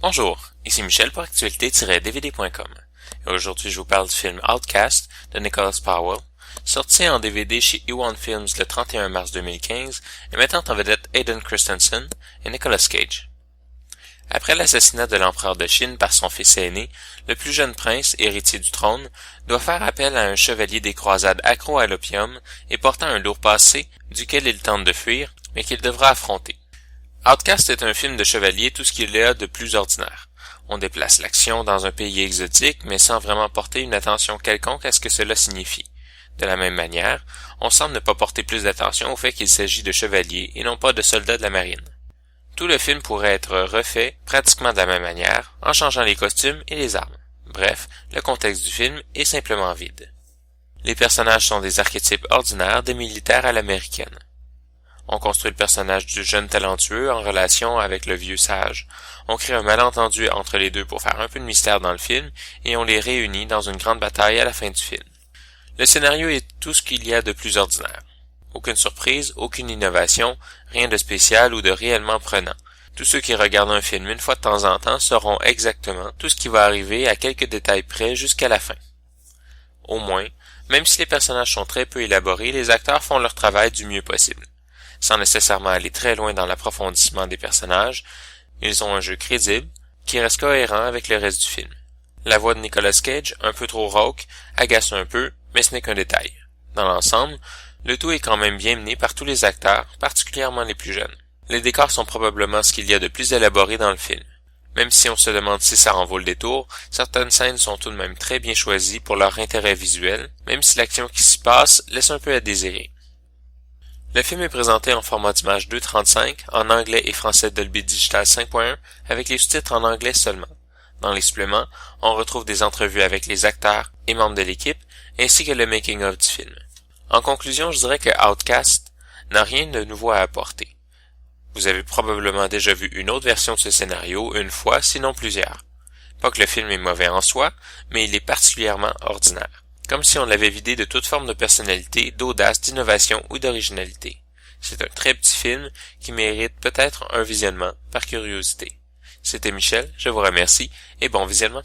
Bonjour, ici Michel pour actualité-dvd.com. Et aujourd'hui, je vous parle du film Outcast de Nicholas Powell, sorti en DVD chez Ewan Films le 31 mars 2015 et mettant en vedette Hayden Christensen et Nicolas Cage. Après l'assassinat de l'empereur de Chine par son fils aîné, le plus jeune prince, héritier du trône, doit faire appel à un chevalier des croisades accro à l'opium et portant un lourd passé duquel il tente de fuir, mais qu'il devra affronter. Outcast est un film de chevalier tout ce qu'il y a de plus ordinaire. On déplace l'action dans un pays exotique, mais sans vraiment porter une attention quelconque à ce que cela signifie. De la même manière, on semble ne pas porter plus d'attention au fait qu'il s'agit de chevaliers et non pas de soldats de la marine. Tout le film pourrait être refait pratiquement de la même manière, en changeant les costumes et les armes. Bref, le contexte du film est simplement vide. Les personnages sont des archétypes ordinaires des militaires à l'américaine. On construit le personnage du jeune talentueux en relation avec le vieux sage. On crée un malentendu entre les deux pour faire un peu de mystère dans le film et on les réunit dans une grande bataille à la fin du film. Le scénario est tout ce qu'il y a de plus ordinaire. Aucune surprise, aucune innovation, rien de spécial ou de réellement prenant. Tous ceux qui regardent un film une fois de temps en temps sauront exactement tout ce qui va arriver à quelques détails près jusqu'à la fin. Au moins, même si les personnages sont très peu élaborés, les acteurs font leur travail du mieux possible. Sans nécessairement aller très loin dans l'approfondissement des personnages, ils ont un jeu crédible, qui reste cohérent avec le reste du film. La voix de Nicolas Cage, un peu trop rauque, agace un peu, mais ce n'est qu'un détail. Dans l'ensemble, le tout est quand même bien mené par tous les acteurs, particulièrement les plus jeunes. Les décors sont probablement ce qu'il y a de plus élaboré dans le film. Même si on se demande si ça en vaut le détour, certaines scènes sont tout de même très bien choisies pour leur intérêt visuel, même si l'action qui s'y passe laisse un peu à désirer. Le film est présenté en format d'image 2.35 en anglais et français Dolby Digital 5.1 avec les sous-titres en anglais seulement. Dans les suppléments, on retrouve des entrevues avec les acteurs et membres de l'équipe ainsi que le making-of du film. En conclusion, je dirais que Outcast n'a rien de nouveau à apporter. Vous avez probablement déjà vu une autre version de ce scénario une fois, sinon plusieurs. Pas que le film est mauvais en soi, mais il est particulièrement ordinaire. Comme si on l'avait vidé de toute forme de personnalité, d'audace, d'innovation ou d'originalité. C'est un très petit film qui mérite peut-être un visionnement par curiosité. C'était Michel, je vous remercie et bon visionnement.